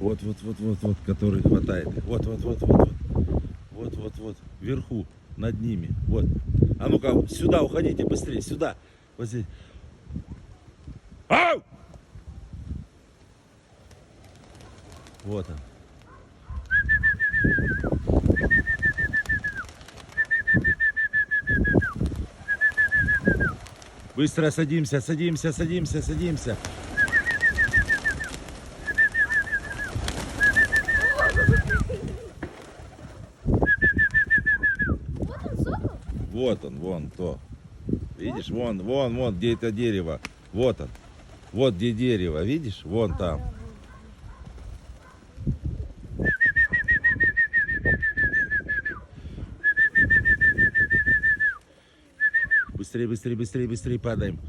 Вот, который хватает. Вот, вверху, над ними. Вот. А ну-ка, сюда уходите, быстрее, сюда. Вот здесь. Ау! Вот он. Быстро садимся. Вот он, вон то. Видишь, вон, где это дерево. Вот он. Вот где дерево, видишь? Вон там. Быстрее падаем.